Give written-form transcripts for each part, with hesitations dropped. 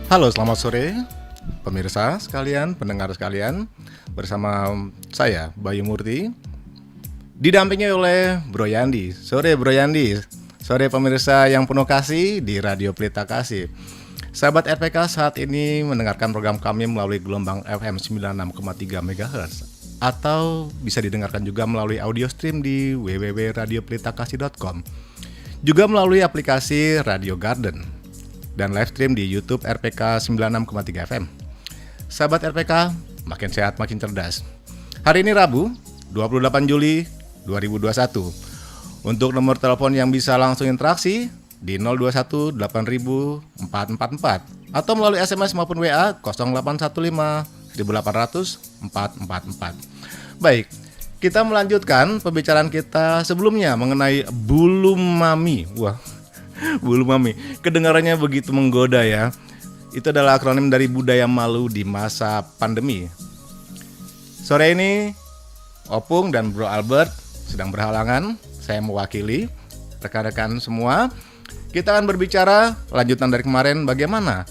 Halo, selamat sore pemirsa sekalian, pendengar sekalian. Bersama saya Bayu Murti, didampingi oleh Bro Yandi. Sore Bro Yandi, sore pemirsa yang penuh kasih di Radio Pelita Kasih. Sahabat RPK saat ini mendengarkan program kami melalui gelombang FM 96,3 MHz atau bisa didengarkan juga melalui audio stream di www.radiopelitakasih.com. Juga melalui aplikasi Radio Garden dan live stream di YouTube RPK 96,3 FM. Sahabat RPK, makin sehat makin cerdas. Hari ini Rabu, 28 Juli 2021. Untuk nomor telepon yang bisa langsung interaksi di 021 8000 444 atau melalui SMS maupun WA 0815 1800 444. Baik, kita melanjutkan pembicaraan kita sebelumnya mengenai bulu mami. Wah, bulu mami, kedengarannya begitu menggoda ya. Itu adalah akronim dari budaya malu di masa pandemi. Sore ini Opung dan Bro Albert sedang berhalangan. Saya mewakili rekan-rekan semua. Kita akan berbicara lanjutan dari kemarin, bagaimana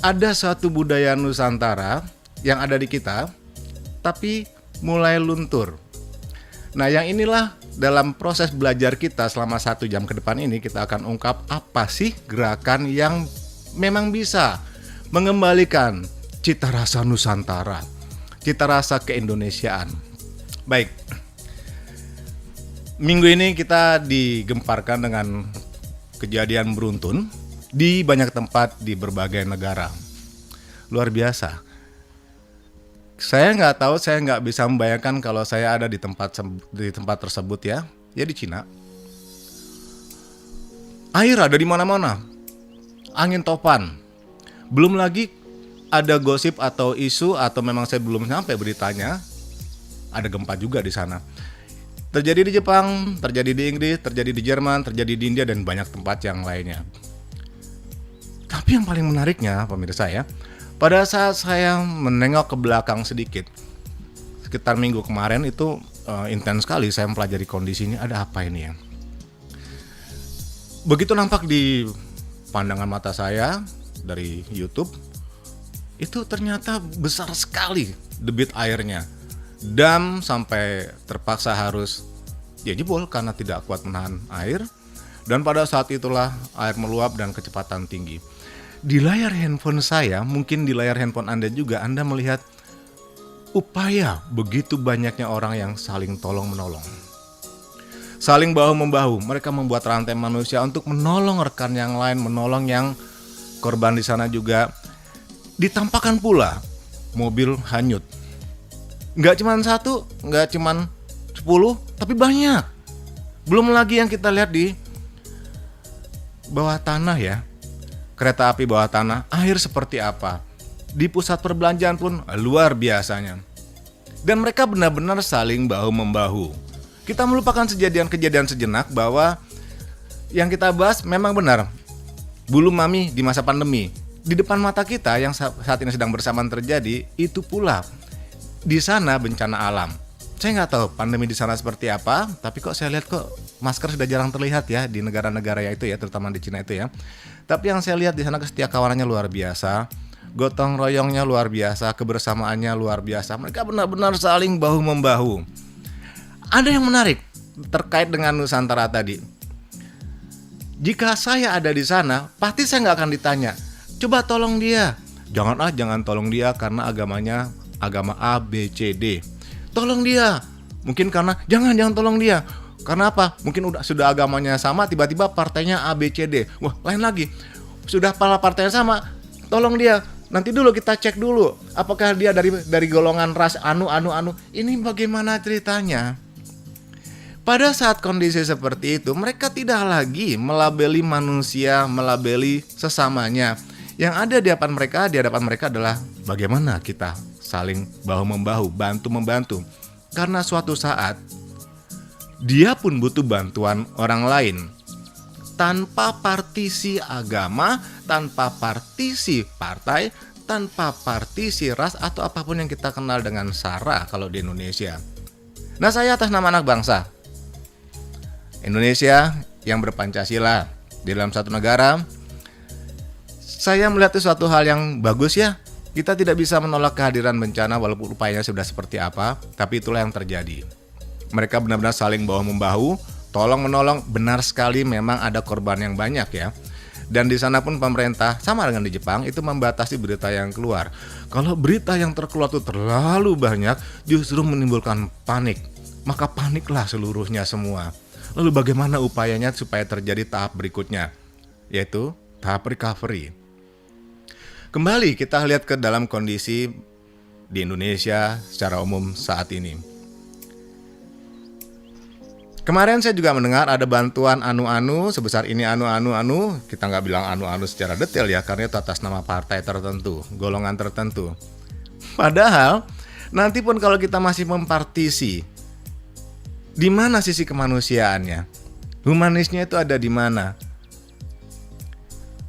ada suatu budaya Nusantara yang ada di kita tapi mulai luntur. Nah, yang inilah dalam proses belajar kita selama 1 jam ke depan ini kita akan ungkap apa sih gerakan yang memang bisa mengembalikan cita rasa Nusantara, cita rasa keindonesiaan. Baik, minggu ini kita digemparkan dengan kejadian beruntun di banyak tempat di berbagai negara. Luar biasa. Saya nggak bisa membayangkan kalau saya ada di tempat tersebut ya di Cina. Air ada di mana-mana, angin topan. Belum lagi ada gosip atau isu atau memang saya belum sampai beritanya, ada gempa juga di sana. Terjadi di Jepang, terjadi di Inggris, terjadi di Jerman, terjadi di India dan banyak tempat yang lainnya. Tapi yang paling menariknya pemirsa ya, pada saat saya menengok ke belakang sedikit, sekitar minggu kemarin itu intens sekali saya mempelajari kondisinya, ada apa ini ya. Begitu nampak di pandangan mata saya dari YouTube, itu ternyata besar sekali debit airnya. Dam sampai terpaksa harus jebol karena tidak kuat menahan air. Dan pada saat itulah air meluap dan kecepatan tinggi. Di layar handphone saya, mungkin di layar handphone Anda juga, Anda melihat upaya begitu banyaknya orang yang saling tolong-menolong. Saling bahu-membahu, mereka membuat rantai manusia untuk menolong rekan yang lain, menolong yang korban di sana juga. Ditampakkan pula mobil hanyut. Nggak cuma 1, nggak cuma 10, tapi banyak. Belum lagi yang kita lihat di bawah tanah ya. Kereta api bawah tanah, air seperti apa. Di pusat perbelanjaan pun luar biasanya. Dan mereka benar-benar saling bahu-membahu. Kita melupakan kejadian-kejadian sejenak bahwa yang kita bahas memang benar. Bulu mami di masa pandemi. Di depan mata kita yang saat ini sedang bersamaan terjadi, itu pula di sana bencana alam. Saya nggak tahu pandemi di sana seperti apa, tapi kok saya lihat kok masker sudah jarang terlihat ya di negara-negara itu ya, terutama di Cina itu ya. Tapi yang saya lihat di sana kesetiakawanannya luar biasa, gotong royongnya luar biasa, kebersamaannya luar biasa. Mereka benar-benar saling bahu-membahu. Ada yang menarik terkait dengan Nusantara tadi. Jika saya ada di sana, pasti saya nggak akan ditanya, coba tolong dia. Jangan tolong dia karena agamanya agama A, B, C, D. Tolong dia. Mungkin karena jangan tolong dia. Karena apa? Mungkin sudah agamanya sama, tiba-tiba partainya A, B, C, D. Wah, lain lagi. Sudah partainya sama, tolong dia. Nanti dulu kita cek dulu apakah dia dari golongan ras anu. Ini bagaimana ceritanya? Pada saat kondisi seperti itu, mereka tidak lagi melabeli manusia, melabeli sesamanya. Yang ada di hadapan mereka adalah bagaimana kita saling bahu-membahu, bantu-membantu. Karena suatu saat dia pun butuh bantuan orang lain. Tanpa partisi agama, tanpa partisi partai, tanpa partisi ras atau apapun yang kita kenal dengan SARA kalau di Indonesia. Nah, saya atas nama anak bangsa Indonesia yang berpancasila di dalam satu negara, Saya melihat itu suatu hal yang bagus ya. Kita tidak bisa menolak kehadiran bencana walaupun upayanya sudah seperti apa, tapi itulah yang terjadi. Mereka benar-benar saling bahu-membahu, tolong menolong. Benar sekali memang ada korban yang banyak ya. Dan di sana pun pemerintah sama dengan di Jepang itu membatasi berita yang keluar. Kalau berita yang terkeluar itu terlalu banyak, justru menimbulkan panik. Maka paniklah seluruhnya semua. Lalu bagaimana upayanya supaya terjadi tahap berikutnya, yaitu tahap recovery. Kembali kita lihat ke dalam kondisi di Indonesia secara umum saat ini. Kemarin saya juga mendengar ada bantuan anu-anu sebesar ini anu-anu. Kita nggak bilang anu-anu secara detail ya, karena itu atas nama partai tertentu, golongan tertentu. Padahal nanti pun kalau kita masih mempartisi, di mana sisi kemanusiaannya? Humanisnya itu ada di mana?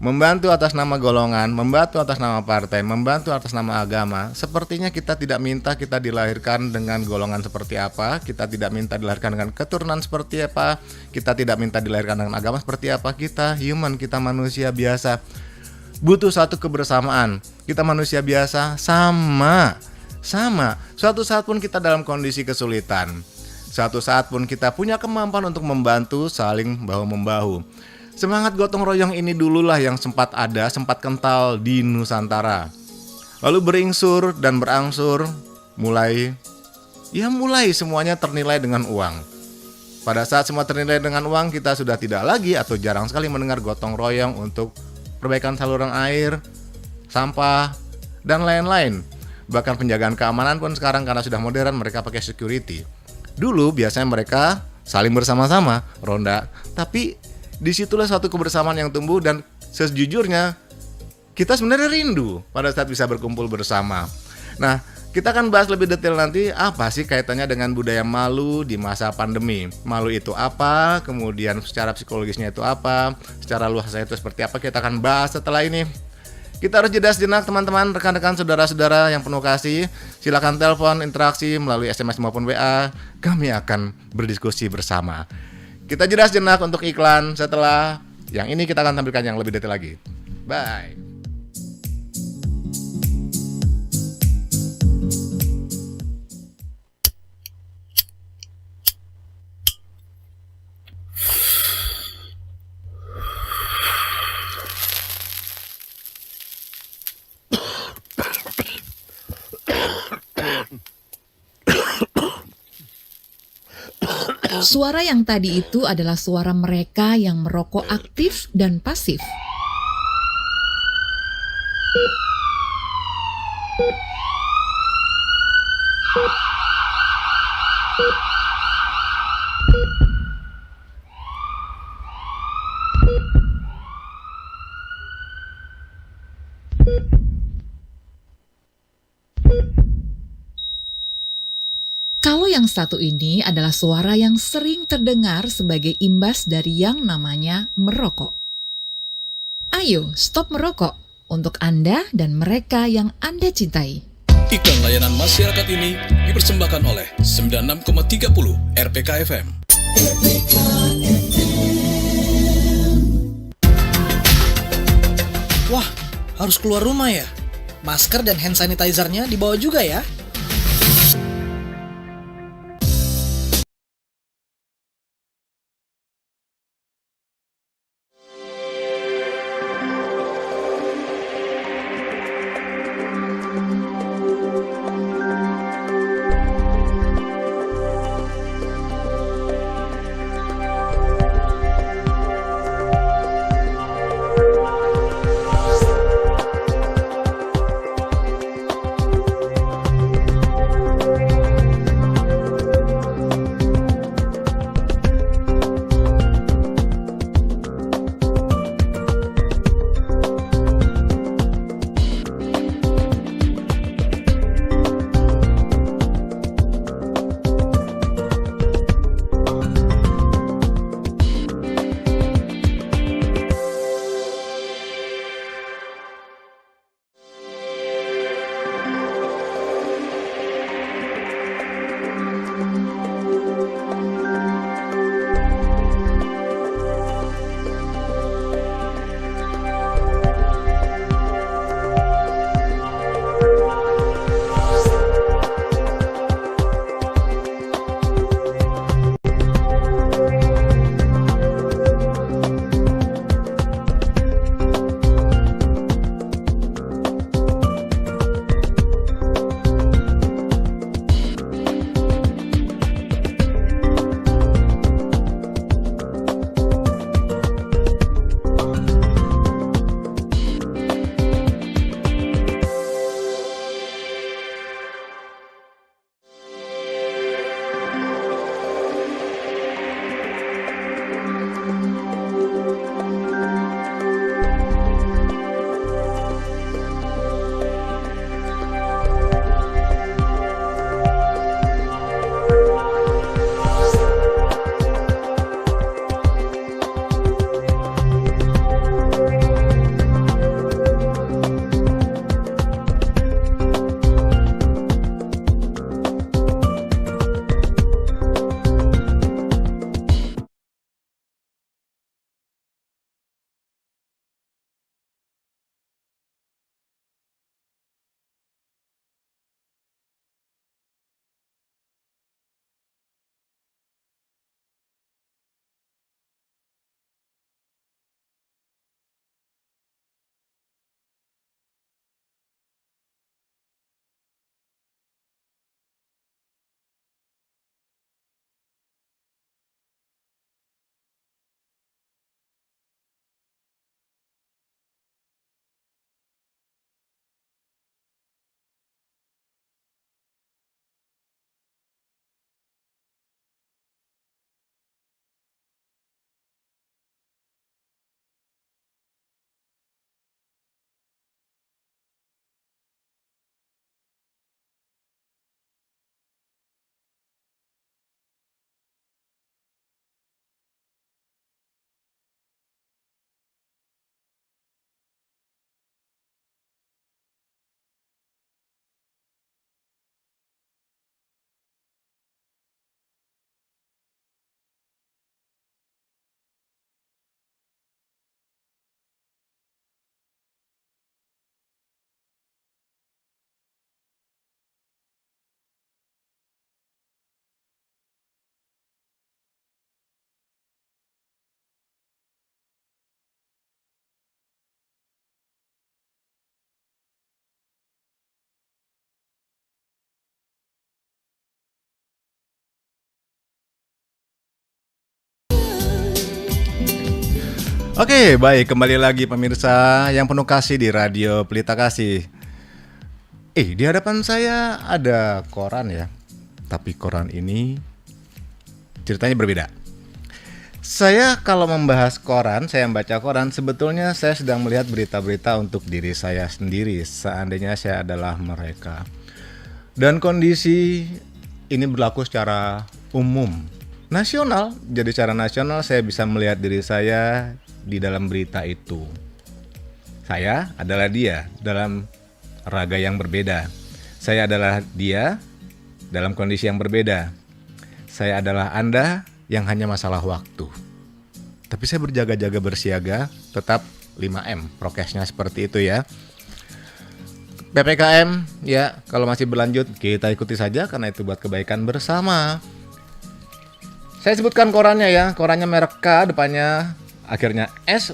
Membantu atas nama golongan, membantu atas nama partai, membantu atas nama agama. Sepertinya kita tidak minta kita dilahirkan dengan golongan seperti apa, kita tidak minta dilahirkan dengan keturunan seperti apa, kita tidak minta dilahirkan dengan agama seperti apa. Kita human, kita manusia biasa. Butuh satu kebersamaan. Kita manusia biasa sama. Suatu saat pun kita dalam kondisi kesulitan. Suatu saat pun kita punya kemampuan untuk membantu, saling bahu-membahu. Semangat gotong royong ini dululah yang sempat kental di Nusantara. Lalu beringsur dan berangsur, mulai semuanya ternilai dengan uang. Pada saat semua ternilai dengan uang, kita sudah tidak lagi atau jarang sekali mendengar gotong royong untuk perbaikan saluran air, sampah, dan lain-lain. Bahkan penjagaan keamanan pun sekarang karena sudah modern, mereka pakai security. Dulu biasanya mereka saling bersama-sama, ronda, tapi disitulah suatu kebersamaan yang tumbuh. Dan sejujurnya kita sebenarnya rindu pada saat bisa berkumpul bersama. Nah, kita akan bahas lebih detail nanti apa sih kaitannya dengan budaya malu di masa pandemi. Malu itu apa, kemudian secara psikologisnya itu apa, secara luasnya itu seperti apa, kita akan bahas setelah ini. Kita harus jeda sejenak teman-teman, rekan-rekan, saudara-saudara yang penuh kasih. Silakan telepon, interaksi melalui SMS maupun WA. Kami akan berdiskusi bersama. Kita jeda sejenak untuk iklan. Setelah yang ini kita akan tampilkan yang lebih detail lagi. Bye. Suara yang tadi itu adalah suara mereka yang merokok aktif dan pasif. Kalau yang satu ini adalah suara yang sering terdengar sebagai imbas dari yang namanya merokok. Ayo, stop merokok untuk Anda dan mereka yang Anda cintai. Iklan layanan masyarakat ini dipersembahkan oleh 96,30 RPK FM. Wah, harus keluar rumah ya? Masker dan hand sanitizer-nya dibawa juga ya? Oke, baik, kembali lagi pemirsa yang penuh kasih di Radio Pelita Kasih. Di hadapan saya ada koran ya. Tapi koran ini ceritanya berbeda. Saya kalau membahas koran, saya membaca koran, sebetulnya saya sedang melihat berita-berita untuk diri saya sendiri, seandainya saya adalah mereka. Dan kondisi ini berlaku secara umum, nasional. Jadi secara nasional saya bisa melihat diri saya di dalam berita itu. Saya adalah dia dalam raga yang berbeda. Saya adalah dia dalam kondisi yang berbeda. Saya adalah Anda yang hanya masalah waktu. Tapi saya berjaga-jaga bersiaga, tetap 5M, prokesnya seperti itu ya. PPKM ya, kalau masih berlanjut kita ikuti saja karena itu buat kebaikan bersama. Saya sebutkan korannya ya, korannya merek K, depannya akhirnya S.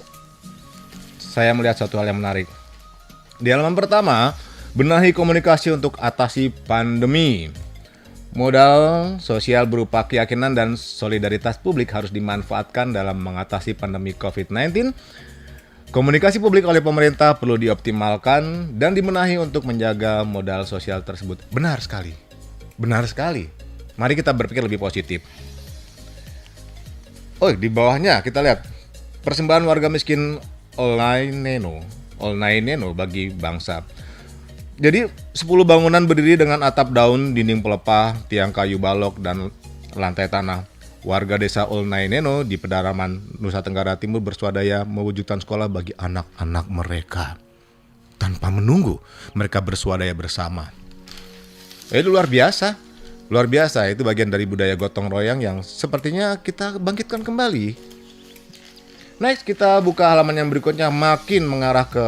Saya melihat suatu hal yang menarik. Di halaman pertama, benahi komunikasi untuk atasi pandemi. Modal sosial berupa keyakinan dan solidaritas publik harus dimanfaatkan dalam mengatasi pandemi COVID-19. Komunikasi publik oleh pemerintah perlu dioptimalkan dan dibenahi untuk menjaga modal sosial tersebut. Benar sekali. Benar sekali. Mari kita berpikir lebih positif. Di bawahnya kita lihat persembahan warga miskin Olnay Neno bagi bangsa. Jadi 10 bangunan berdiri dengan atap daun, dinding pelepah, tiang kayu balok, dan lantai tanah. Warga desa Olnay Neno di pedalaman Nusa Tenggara Timur bersuadaya mewujudkan sekolah bagi anak-anak mereka. Tanpa menunggu, mereka bersuadaya bersama. Itu luar biasa. Luar biasa, itu bagian dari budaya gotong royong yang sepertinya kita bangkitkan kembali. Next, kita buka halaman yang berikutnya, makin mengarah ke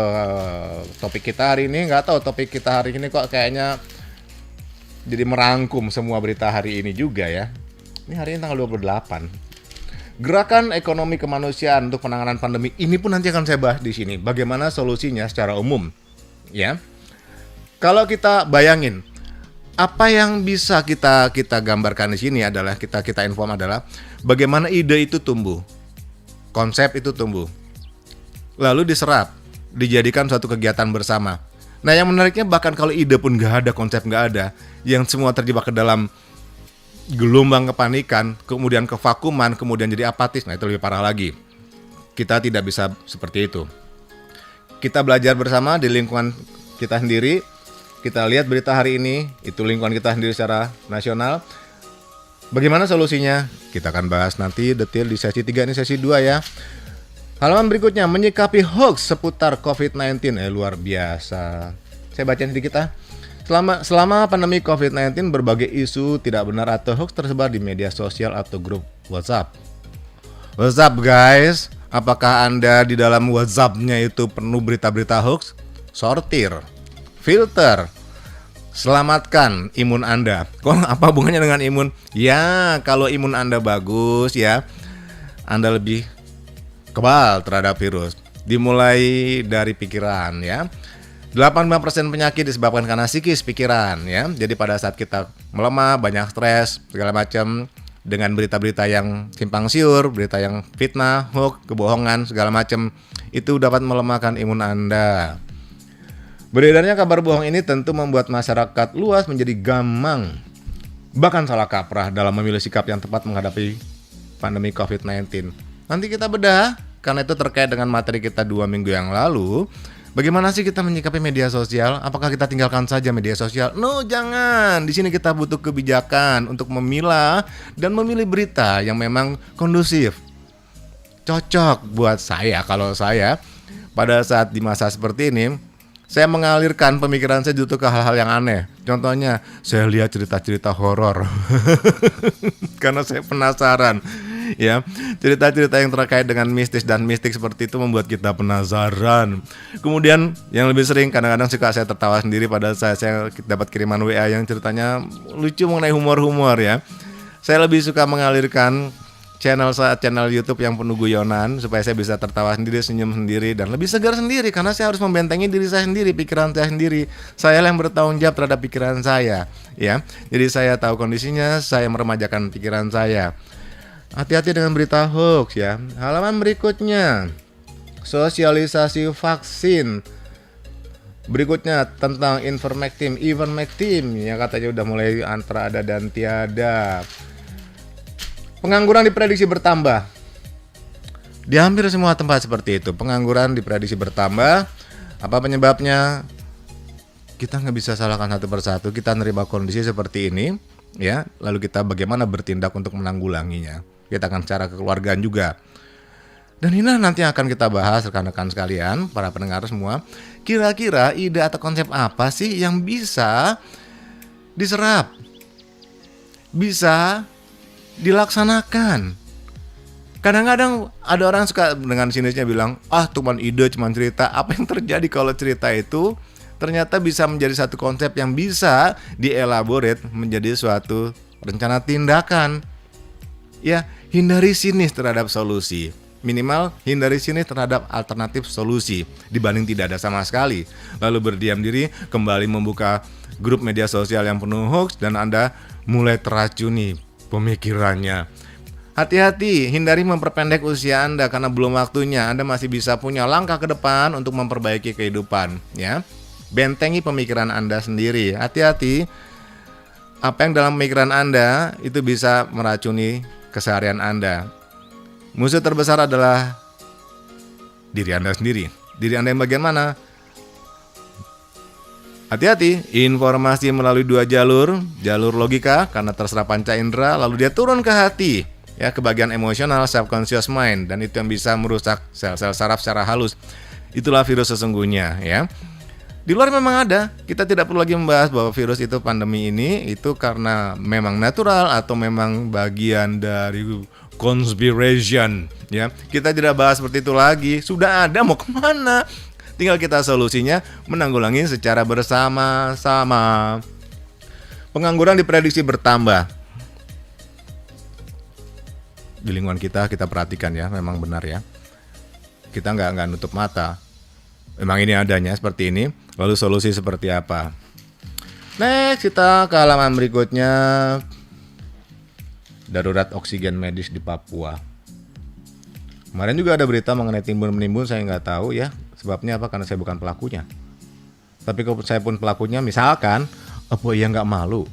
topik kita hari ini. Nggak tahu topik kita hari ini kok kayaknya jadi merangkum semua berita hari ini juga ya. Ini hari ini tanggal 28. Gerakan ekonomi kemanusiaan untuk penanganan pandemi ini pun nanti akan saya bahas di sini. Bagaimana solusinya secara umum, ya. Kalau kita bayangin, apa yang bisa kita gambarkan di sini adalah kita inform adalah bagaimana ide itu tumbuh. Konsep itu tumbuh, lalu diserap, dijadikan suatu kegiatan bersama. Nah yang menariknya bahkan kalau ide pun gak ada, konsep gak ada, yang semua terjebak ke dalam gelombang kepanikan, kemudian kevakuman, kemudian jadi apatis. Nah itu lebih parah lagi. Kita tidak bisa seperti itu. Kita belajar bersama di lingkungan kita sendiri. Kita lihat berita hari ini, itu lingkungan kita sendiri secara nasional. Bagaimana solusinya? Kita akan bahas nanti detail di sesi 3, ini sesi 2 ya. Halaman berikutnya, menyikapi hoax seputar COVID-19. Luar biasa. Saya bacain sedikit ah. Selama pandemi COVID-19, berbagai isu tidak benar atau hoax tersebar di media sosial atau grup WhatsApp. WhatsApp guys, apakah Anda di dalam WhatsApp-nya itu penuh berita-berita hoax? Sortir, filter, selamatkan imun Anda. Kok apa hubungannya dengan imun? Ya, kalau imun Anda bagus ya, Anda lebih kebal terhadap virus. Dimulai dari pikiran ya. 85% penyakit disebabkan karena psikis pikiran ya. Jadi pada saat kita melemah, banyak stres, segala macam dengan berita-berita yang simpang siur, berita yang fitnah, hoax, kebohongan, segala macam, itu dapat melemahkan imun Anda. Beredarnya kabar bohong ini tentu membuat masyarakat luas menjadi gamang, bahkan salah kaprah dalam memilih sikap yang tepat menghadapi pandemi COVID-19. Nanti kita bedah, karena itu terkait dengan materi kita 2 minggu yang lalu. Bagaimana sih kita menyikapi media sosial? Apakah kita tinggalkan saja media sosial? No, jangan. Di sini kita butuh kebijakan untuk memilah dan memilih berita yang memang kondusif, cocok buat saya. Kalau saya pada saat di masa seperti ini, saya mengalirkan pemikiran saya justru ke hal-hal yang aneh. Contohnya, saya lihat cerita-cerita horor. Karena saya penasaran. Ya, cerita-cerita yang terkait dengan mistis dan mistik seperti itu membuat kita penasaran. Kemudian yang lebih sering kadang-kadang suka saya tertawa sendiri pada saya dapat kiriman WA yang ceritanya lucu mengenai humor-humor ya. Saya lebih suka mengalirkan channel YouTube yang penuh guyonan supaya saya bisa tertawa sendiri, senyum sendiri, dan lebih segar sendiri karena saya harus membentengi diri saya sendiri, pikiran saya sendiri. Saya yang bertanggung jawab terhadap pikiran saya, ya. Jadi saya tahu kondisinya, saya meremajakan pikiran saya. Hati-hati dengan berita hoax ya. Halaman berikutnya. sosialisasi vaksin. Berikutnya tentang ivermectin yang katanya udah mulai antara ada dan tiada. Pengangguran diprediksi bertambah. Di hampir semua tempat seperti itu, pengangguran diprediksi bertambah. Apa penyebabnya? Kita nggak bisa salahkan satu persatu. Kita nerima kondisi seperti ini, ya. Lalu kita bagaimana bertindak untuk menanggulanginya. Kita akan secara kekeluargaan juga. Dan ini nanti akan kita bahas rekan-rekan sekalian, para pendengar semua. Kira-kira ide atau konsep apa sih yang bisa diserap, bisa dilaksanakan? Kadang-kadang ada orang suka dengan sinisnya bilang, cuman ide, cuman cerita. Apa yang terjadi kalau cerita itu ternyata bisa menjadi satu konsep yang bisa dielaborate menjadi suatu rencana tindakan. Ya, hindari sinis terhadap solusi. Minimal hindari sinis terhadap alternatif solusi dibanding tidak ada sama sekali. Lalu berdiam diri, kembali membuka grup media sosial yang penuh hoax dan Anda mulai teracuni pemikirannya. Hati-hati, hindari memperpendek usia Anda karena belum waktunya. Anda masih bisa punya langkah ke depan untuk memperbaiki kehidupan, ya. Bentengi pemikiran Anda sendiri. Hati-hati, apa yang dalam pemikiran Anda itu bisa meracuni keseharian Anda. Musuh terbesar adalah diri Anda sendiri. Diri Anda yang bagian mana? Hati-hati, informasi melalui dua jalur logika karena terserap panca indera, lalu dia turun ke hati, ya, ke bagian emosional, subconscious mind, dan itu yang bisa merusak sel-sel saraf secara halus. Itulah virus sesungguhnya, ya. Di luar memang ada, kita tidak perlu lagi membahas bahwa virus itu pandemi ini itu karena memang natural atau memang bagian dari conspiration, ya. Kita tidak bahas seperti itu lagi. Sudah ada, mau kemana? Tinggal kita solusinya menanggulangi secara bersama-sama. Pengangguran diprediksi bertambah. Di lingkungan kita perhatikan, ya, memang benar, ya. Kita nggak nutup mata. Memang ini adanya seperti ini. Lalu solusi seperti apa? Next, kita ke halaman berikutnya. Darurat oksigen medis di Papua. Kemarin juga ada berita mengenai timbun-menimbun, saya nggak tahu, ya. Sebabnya apa? Karena saya bukan pelakunya. Tapi kalau saya pun pelakunya, misalkan, apa iya nggak malu?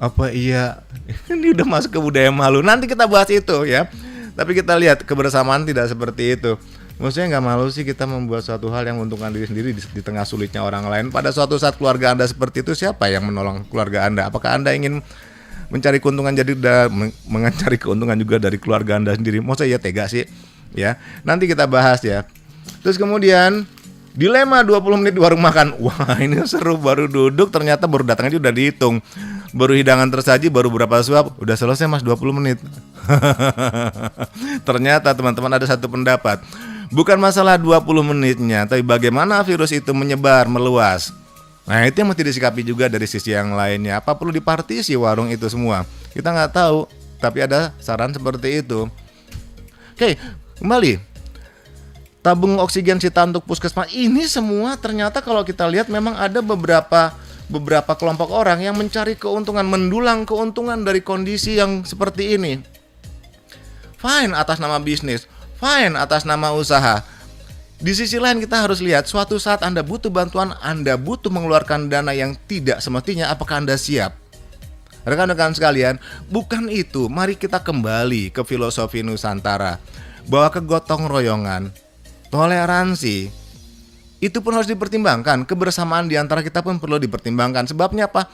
Apa iya ini udah masuk ke budaya malu? Nanti kita bahas itu, ya. Tapi kita lihat kebersamaan tidak seperti itu. Maksudnya nggak malu sih kita membuat suatu hal yang menguntungkan diri sendiri di tengah sulitnya orang lain. Pada suatu saat keluarga Anda seperti itu, siapa yang menolong keluarga Anda? Apakah Anda ingin mencari keuntungan mencari keuntungan juga dari keluarga Anda sendiri? Maksudnya ya tega sih, ya. Nanti kita bahas, ya. Terus kemudian dilema 20 menit di warung makan. Wah, ini seru, baru duduk ternyata baru datangnya udah dihitung. Baru hidangan tersaji, baru berapa suap, udah selesai Mas 20 menit. Ternyata teman-teman ada satu pendapat. Bukan masalah 20 menitnya, tapi bagaimana virus itu menyebar, meluas. Nah, itu yang mesti disikapi juga dari sisi yang lainnya. Apa perlu dipartisi warung itu semua? Kita nggak tahu, tapi ada saran seperti itu. Oke, kembali. Tabung oksigen sita untuk puskesmas ini semua ternyata kalau kita lihat memang ada beberapa kelompok orang yang mencari keuntungan, mendulang keuntungan dari kondisi yang seperti ini. Fine atas nama bisnis, fine atas nama usaha. Di sisi lain kita harus lihat suatu saat Anda butuh bantuan, Anda butuh mengeluarkan dana yang tidak semestinya, apakah Anda siap? Rekan-rekan sekalian, bukan itu. Mari kita kembali ke filosofi Nusantara bahwa kegotong royongan, toleransi itu pun harus dipertimbangkan. Kebersamaan di antara kita pun perlu dipertimbangkan. Sebabnya apa?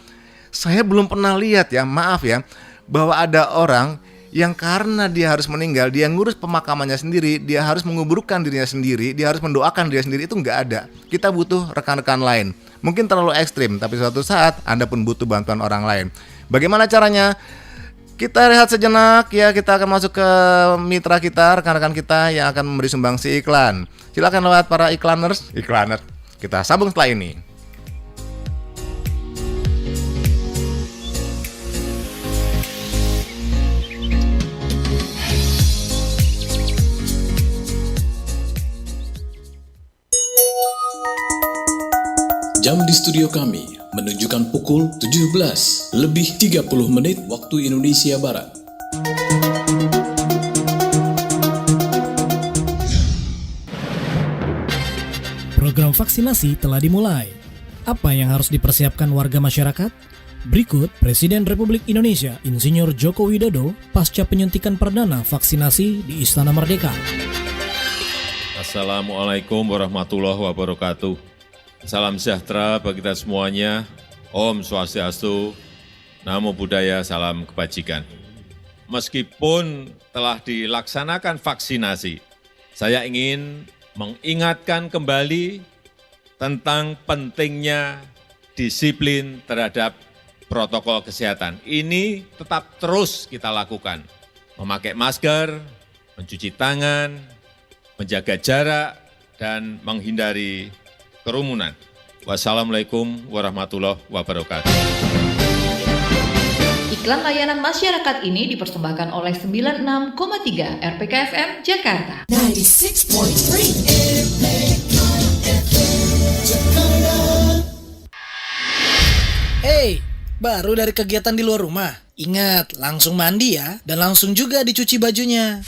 Saya belum pernah lihat, ya, maaf ya, bahwa ada orang yang karena dia harus meninggal, dia ngurus pemakamannya sendiri, dia harus menguburkan dirinya sendiri, dia harus mendoakan dirinya sendiri, itu nggak ada. Kita butuh rekan-rekan lain. Mungkin terlalu ekstrim, tapi suatu saat Anda pun butuh bantuan orang lain. Bagaimana caranya? Kita rehat sejenak, ya. Kita akan masuk ke mitra kita, rekan-rekan kita yang akan memberi sumbangsi iklan. Silakan lewat para iklaners. Kita sambung setelah ini. Jam di studio kami menunjukkan pukul 17:30 waktu Indonesia Barat. Program vaksinasi telah dimulai. Apa yang harus dipersiapkan warga masyarakat? Berikut Presiden Republik Indonesia Insinyur Joko Widodo pasca penyuntikan perdana vaksinasi di Istana Merdeka. Assalamualaikum warahmatullahi wabarakatuh. Salam sejahtera bagi kita semuanya. Om Swastiastu, Namo Buddhaya, salam kebajikan. Meskipun telah dilaksanakan vaksinasi, saya ingin mengingatkan kembali tentang pentingnya disiplin terhadap protokol kesehatan. Ini tetap terus kita lakukan. Memakai masker, mencuci tangan, menjaga jarak, dan menghindari kerumunan. Wassalamualaikum warahmatullahi wabarakatuh. Iklan layanan masyarakat ini dipersembahkan oleh 96,3 RPK FM Jakarta. 96.3 Hey, baru dari kegiatan di luar rumah. Ingat, langsung mandi ya, dan langsung juga dicuci bajunya.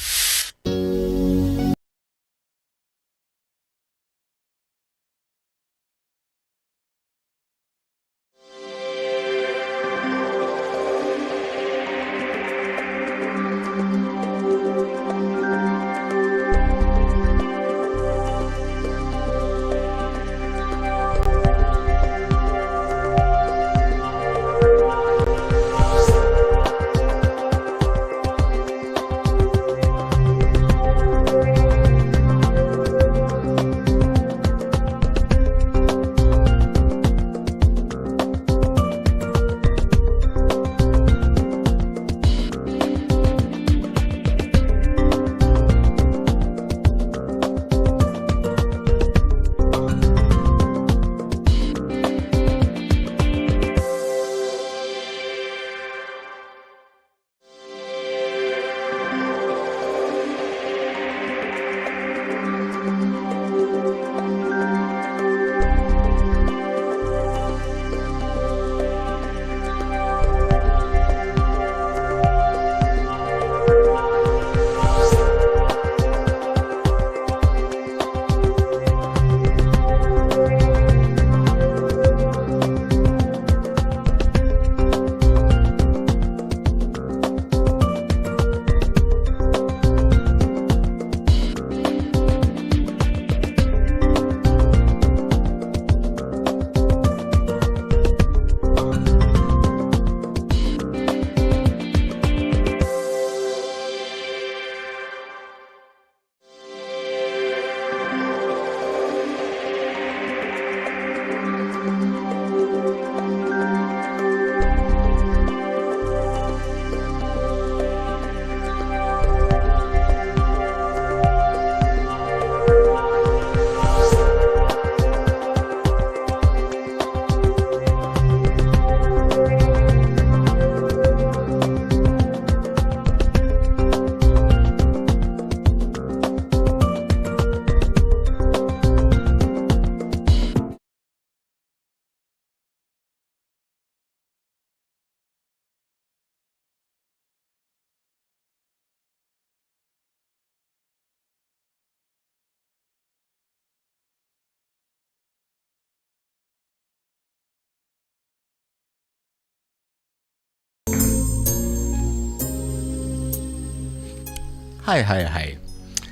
Hai.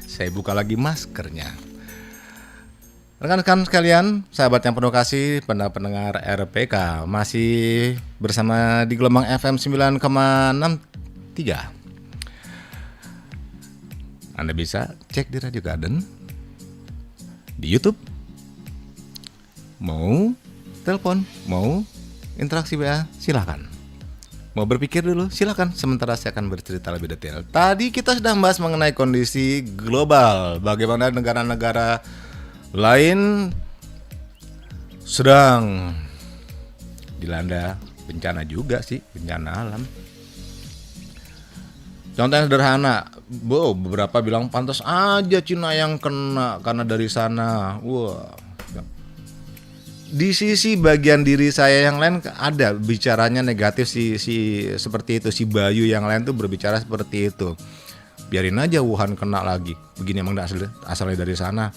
Saya buka lagi maskernya. Rekan-rekan sekalian, sahabat yang penuh kasih, pendengar RPK, masih bersama di gelombang FM 9,63. Anda bisa cek di Radio Garden, di YouTube, mau telepon, mau interaksi WA, silakan. Mau berpikir dulu, silakan. Sementara saya akan bercerita lebih detail. Tadi kita sudah membahas mengenai kondisi global, bagaimana negara-negara lain sedang dilanda bencana juga sih, bencana alam. Contohnya sederhana, beberapa bilang pantas aja Cina yang kena karena dari sana. Wah. Di sisi bagian diri saya yang lain ada bicaranya negatif si seperti itu, si Bayu yang lain tuh berbicara seperti itu. Biarin aja Wuhan kena lagi. Begini emang asalnya dari sana.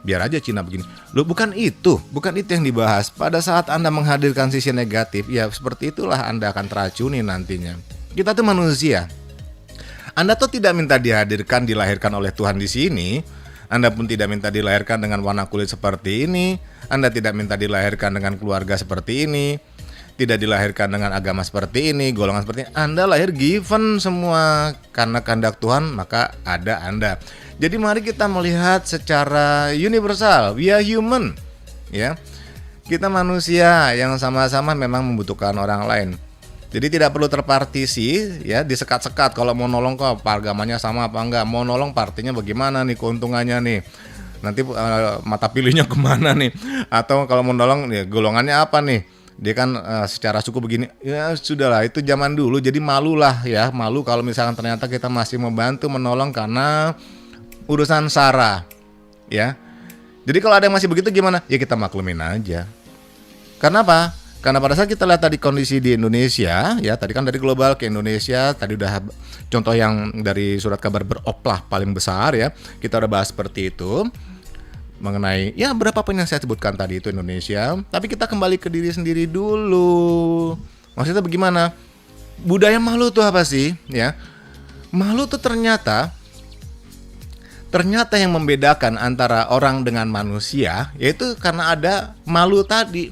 biar aja Cina begini. Loh, bukan itu yang dibahas. Pada saat Anda menghadirkan sisi negatif, ya seperti itulah Anda akan teracuni nantinya. Kita tuh manusia. Anda tuh tidak minta dilahirkan oleh Tuhan di sini. Anda pun tidak minta dilahirkan dengan warna kulit seperti ini. Anda tidak minta dilahirkan dengan keluarga seperti ini. Tidak dilahirkan dengan agama seperti ini, golongan seperti ini. Anda lahir given semua karena kehendak Tuhan, maka ada Anda. Jadi mari kita melihat secara universal, we are human, ya. Kita manusia yang sama-sama memang membutuhkan orang lain. Jadi tidak perlu terpartisi, ya, disekat-sekat. Kalau mau nolong kok agamanya sama apa enggak? Mau nolong partinya bagaimana nih, keuntungannya nih? Nanti mata pilihnya kemana nih? Atau kalau mau nolong, ya, golongannya apa nih? Dia kan secara suku begini. Ya sudahlah, itu zaman dulu. Jadi malulah, ya, malu kalau misalkan ternyata kita masih membantu menolong karena urusan sara, ya. Jadi kalau ada yang masih begitu gimana? Ya kita maklumin aja. Karena apa? Karena pada saat kita lihat tadi kondisi di Indonesia, ya tadi kan dari global ke Indonesia, tadi udah contoh yang dari surat kabar beroplah paling besar, ya. Kita udah bahas seperti itu mengenai ya berapa pun yang saya sebutkan tadi itu Indonesia. Tapi kita kembali ke diri sendiri dulu. Maksudnya bagaimana? Budaya malu tuh apa sih? Ya, malu tuh ternyata yang membedakan antara orang dengan manusia yaitu karena ada malu tadi.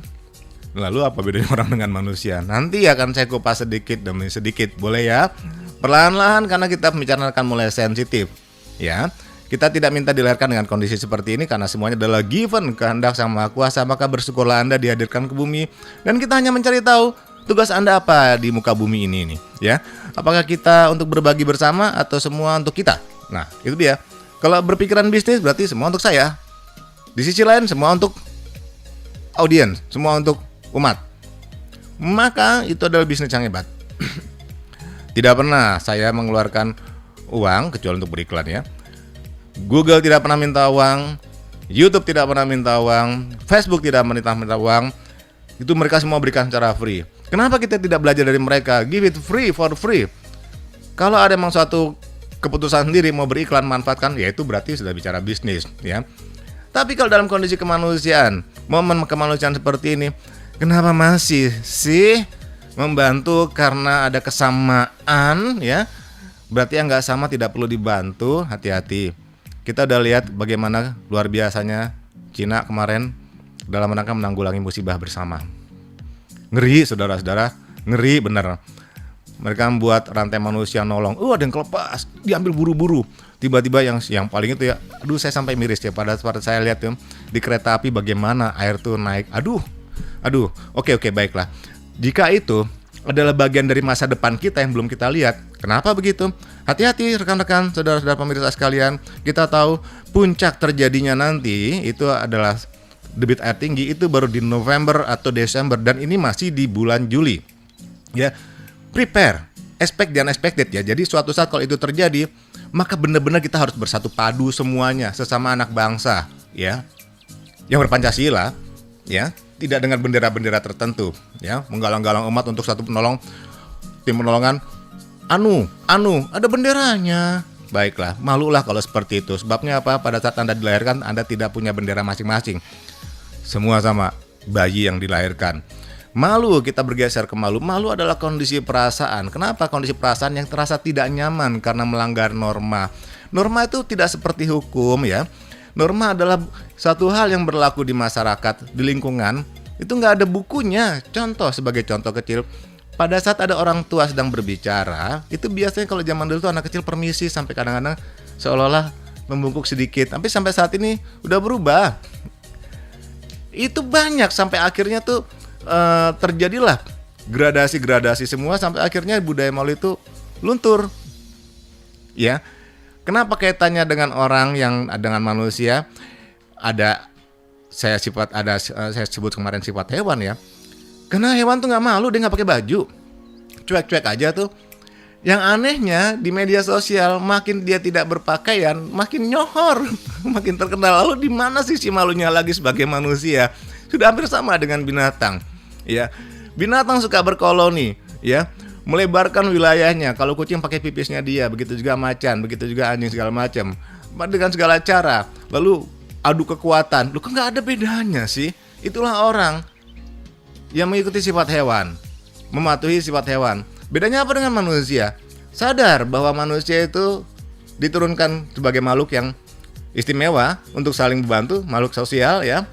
Lalu apa bedanya orang dengan manusia? Nanti akan saya kupas sedikit demi sedikit, boleh ya? Perlahan-lahan karena kita pembicaraan akan mulai sensitif, ya. Kita tidak minta dilahirkan dengan kondisi seperti ini karena semuanya adalah given kehendak Sang Maha Kuasa, maka bersyukurlah Anda dihadirkan ke bumi dan kita hanya mencari tahu tugas Anda apa di muka bumi ini nih, ya. Apakah kita untuk berbagi bersama atau semua untuk kita? Nah, itu dia. Kalau berpikiran bisnis berarti semua untuk saya. Di sisi lain semua untuk audiens, semua untuk umat. Maka itu adalah bisnis yang hebat. Tidak pernah saya mengeluarkan uang kecuali untuk beriklan, ya. Google tidak pernah minta uang, YouTube tidak pernah minta uang, Facebook tidak minta uang. Itu mereka semua berikan secara free. Kenapa kita tidak belajar dari mereka? Give it free for free. Kalau ada memang suatu keputusan sendiri mau beriklan manfaatkan, ya itu berarti sudah bicara bisnis, ya. Tapi kalau dalam kondisi kemanusiaan, momen kemanusiaan seperti ini, kenapa masih sih membantu karena ada kesamaan, ya? Berarti yang nggak sama tidak perlu dibantu, hati-hati. Kita udah lihat bagaimana luar biasanya Cina kemarin dalam rangka menanggulangi musibah bersama. Ngeri, saudara-saudara, ngeri bener. Mereka membuat rantai manusia nolong. Ada yang kelepas, diambil buru-buru. Tiba-tiba yang paling itu ya, aduh saya sampai miris ya pada saat saya lihat tuh di kereta api bagaimana air tuh naik. Aduh. Oke, baiklah. Jika itu adalah bagian dari masa depan kita yang belum kita lihat, kenapa begitu? Hati-hati rekan-rekan, saudara-saudara pemirsa sekalian. Kita tahu puncak terjadinya nanti itu adalah debit air tinggi itu baru di November atau Desember dan ini masih di bulan Juli. Ya. Prepare, expect dan expected, ya. Jadi suatu saat kalau itu terjadi, maka benar-benar kita harus bersatu padu semuanya sesama anak bangsa, ya. Yang berpancasila, ya, tidak dengan bendera-bendera tertentu, ya, menggalang-galang umat untuk satu tim penolongan. Ada benderanya. Baiklah, malulah kalau seperti itu. Sebabnya apa? Pada saat Anda dilahirkan, Anda tidak punya bendera masing-masing. Semua sama, bayi yang dilahirkan. Malu, kita bergeser ke malu. Malu adalah kondisi perasaan. Kenapa kondisi perasaan yang terasa tidak nyaman karena melanggar norma? Norma itu tidak seperti hukum, ya. Norma adalah satu hal yang berlaku di masyarakat, di lingkungan. Itu nggak ada bukunya. Sebagai contoh kecil, pada saat ada orang tua sedang berbicara, itu biasanya kalau zaman dulu tuh anak kecil permisi sampai kadang-kadang seolah-olah membungkuk sedikit. Tapi sampai saat ini udah berubah. Itu banyak sampai akhirnya tuh terjadilah gradasi semua sampai akhirnya budaya malu itu luntur, ya. Kenapa kaitannya dengan orang yang dengan manusia? Saya sebut kemarin sifat hewan, ya. Karena hewan tuh nggak malu, dia nggak pakai baju, cuek-cuek aja tuh. Yang anehnya di media sosial makin dia tidak berpakaian makin nyohor, makin terkenal. Lalu di mana sisi malunya lagi sebagai manusia? Sudah hampir sama dengan binatang. Ya, binatang suka berkoloni, ya, melebarkan wilayahnya. Kalau kucing pakai pipisnya dia, begitu juga macan, begitu juga anjing segala macam, dengan segala cara. Lalu adu kekuatan. Lu kan nggak ada bedanya sih. Itulah orang yang mengikuti sifat hewan, mematuhi sifat hewan. Bedanya apa dengan manusia? Sadar bahwa manusia itu diturunkan sebagai makhluk yang istimewa untuk saling membantu, makhluk sosial ya.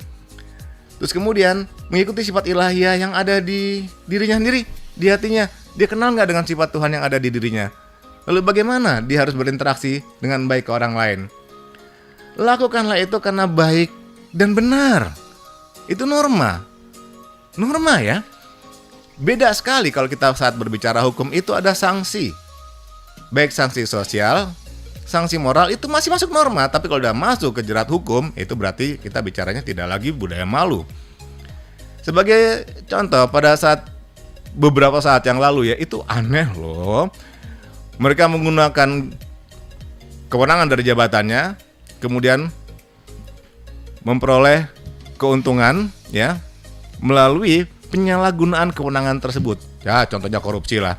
Terus kemudian mengikuti sifat ilahiyah yang ada di dirinya sendiri, di hatinya. Dia kenal nggak dengan sifat Tuhan yang ada di dirinya? Lalu bagaimana dia harus berinteraksi dengan baik ke orang lain? Lakukanlah itu karena baik dan benar. Itu norma. Norma ya. Beda sekali kalau kita saat berbicara hukum itu ada sanksi. Baik sanksi sosial, sanksi moral itu masih masuk norma. Tapi kalau udah masuk ke jerat hukum, itu berarti kita bicaranya tidak lagi budaya malu. Sebagai contoh, pada beberapa saat yang lalu ya, itu aneh loh. Mereka menggunakan kewenangan dari jabatannya, kemudian memperoleh keuntungan ya melalui penyalahgunaan kewenangan tersebut. Ya, contohnya korupsi lah.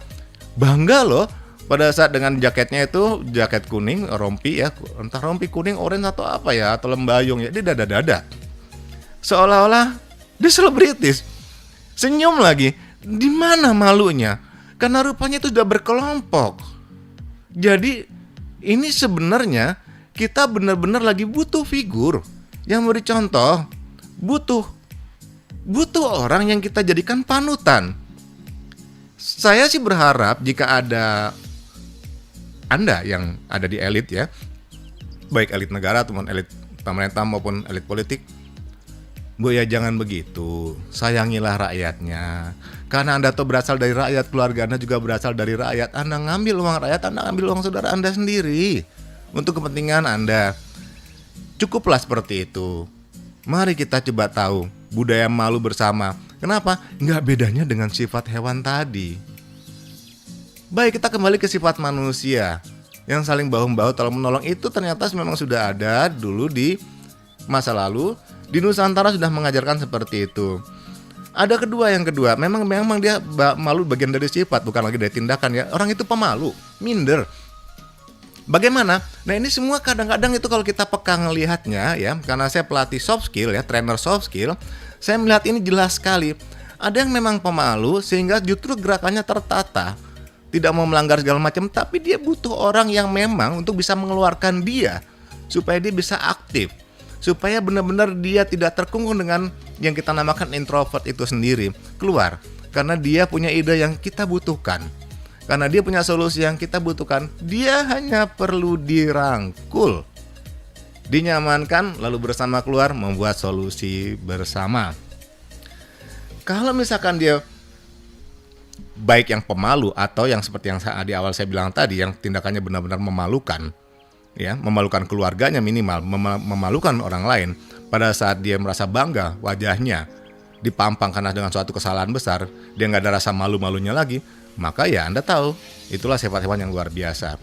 Bangga loh pada saat dengan jaketnya itu jaket kuning, rompi ya, entah rompi kuning, orange atau apa ya, atau lembayung ya, di dada-dada. Seolah-olah dia selebritis. Senyum lagi. Di mana malunya? Karena rupanya itu sudah berkelompok. Jadi ini sebenarnya kita benar-benar lagi butuh figur yang beri contoh. Butuh orang yang kita jadikan panutan. Saya sih berharap jika ada Anda yang ada di elit ya, baik elit negara ataupun elit pemerintah maupun elit politik, Bu ya jangan begitu, sayangilah rakyatnya. Karena Anda tuh berasal dari rakyat, keluarga Anda juga berasal dari rakyat. Anda ngambil uang rakyat, Anda ngambil uang saudara Anda sendiri untuk kepentingan Anda. Cukuplah seperti itu. Mari kita coba tahu budaya malu bersama. Kenapa? Nggak bedanya dengan sifat hewan tadi. Baik, kita kembali ke sifat manusia yang saling bahu-membahu tolong menolong. Itu ternyata memang sudah ada dulu di masa lalu. Di Nusantara sudah mengajarkan seperti itu. Ada yang kedua, memang dia malu bagian dari sifat, bukan lagi dari tindakan ya. Orang itu pemalu, minder. Bagaimana? Nah ini semua kadang-kadang itu kalau kita peka ngelihatnya ya, karena saya pelatih soft skill ya, trainer soft skill, saya melihat ini jelas sekali. Ada yang memang pemalu sehingga justru gerakannya tertata, tidak mau melanggar segala macam, tapi dia butuh orang yang memang untuk bisa mengeluarkan dia supaya dia bisa aktif, supaya benar-benar dia tidak terkungkung dengan yang kita namakan introvert itu sendiri, keluar karena dia punya ide yang kita butuhkan. Karena dia punya solusi yang kita butuhkan, dia hanya perlu dirangkul, dinyamankan, lalu bersama keluar membuat solusi bersama. Kalau misalkan dia baik yang pemalu atau yang seperti yang di awal saya bilang tadi, yang tindakannya benar-benar memalukan, ya, memalukan keluarganya minimal, memalukan orang lain, pada saat dia merasa bangga wajahnya dipampang karena dengan suatu kesalahan besar, dia nggak ada rasa malu-malunya lagi, maka ya Anda tahu, itulah sifat hewan yang luar biasa.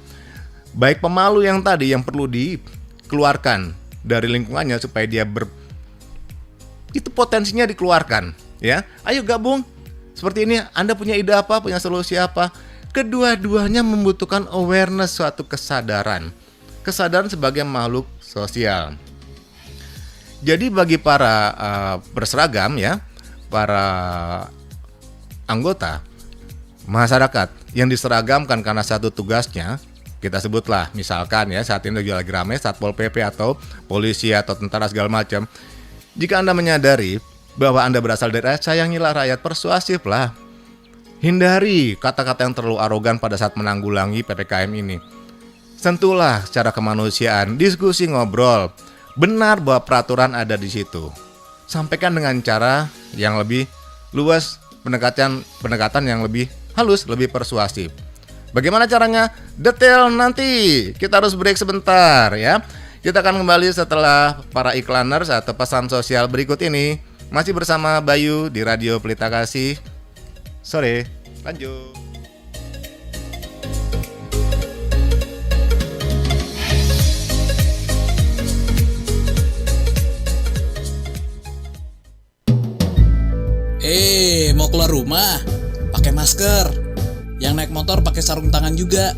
Baik pemalu yang tadi yang perlu dikeluarkan dari lingkungannya supaya dia itu potensinya dikeluarkan, ya. Ayo gabung. Seperti ini, Anda punya ide apa, punya solusi apa? Kedua-duanya membutuhkan awareness, suatu kesadaran sebagai makhluk sosial. Jadi bagi para berseragam ya, para anggota masyarakat yang diseragamkan karena satu tugasnya, kita sebutlah misalkan ya saat ini lagi ramai Satpol PP atau polisi atau tentara segala macam. Jika Anda menyadari bahwa Anda berasal dari rakyat, sayangilah rakyat, persuasiflah. Hindari kata-kata yang terlalu arogan pada saat menanggulangi PPKM ini. Sentuhlah secara kemanusiaan, diskusi, ngobrol. Benar bahwa peraturan ada di situ. Sampaikan dengan cara yang lebih luas, pendekatan yang lebih halus, lebih persuasif. Bagaimana caranya? Detail nanti. Kita harus break sebentar ya. Kita akan kembali setelah para iklaners atau pesan sosial berikut ini. Masih bersama Bayu di Radio Pelita Kasih. Sore, lanjut. Mau keluar rumah? Pakai masker. Yang naik motor pakai sarung tangan juga.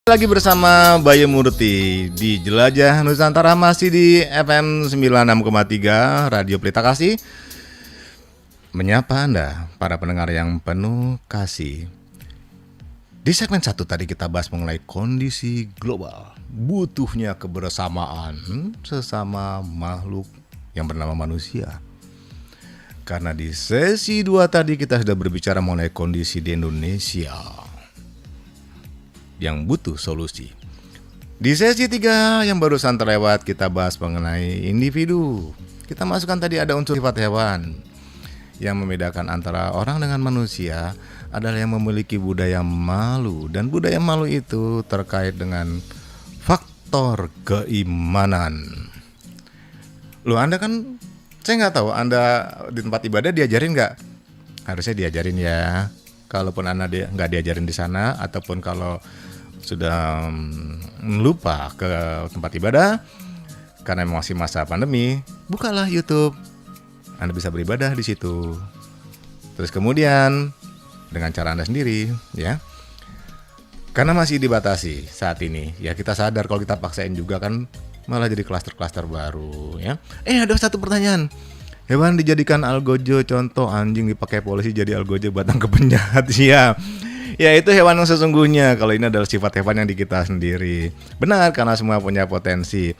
Lagi bersama Bayu Murti di Jelajah Nusantara, masih di FM 96,3 Radio Pelita Kasih. Menyapa Anda para pendengar yang penuh kasih. Di segmen 1 tadi kita bahas mengenai kondisi global, butuhnya kebersamaan sesama makhluk yang bernama manusia. Karena di sesi 2 tadi kita sudah berbicara mengenai kondisi di Indonesia yang butuh solusi. Di sesi 3 yang barusan terlewat kita bahas mengenai individu. Kita masukkan tadi ada unsur sifat hewan. Yang membedakan antara orang dengan manusia adalah yang memiliki budaya malu. Dan budaya malu itu terkait dengan faktor keimanan. Loh, Anda kan, saya nggak tahu Anda di tempat ibadah diajarin nggak? Harusnya diajarin ya. Kalaupun Anda nggak diajarin di sana, ataupun kalau sudah lupa ke tempat ibadah karena masih masa pandemi, bukalah YouTube. Anda bisa beribadah di situ. Terus kemudian dengan cara Anda sendiri, ya. Karena masih dibatasi saat ini, ya kita sadar kalau kita paksain juga kan malah jadi klaster-klaster baru, ya. Ada satu pertanyaan. Hewan dijadikan algojo, contoh anjing dipakai polisi jadi algojo batang ke penjahat. Ya itu hewan yang sesungguhnya. Kalau ini adalah sifat hewan yang di kita sendiri. Benar, karena semua punya potensi.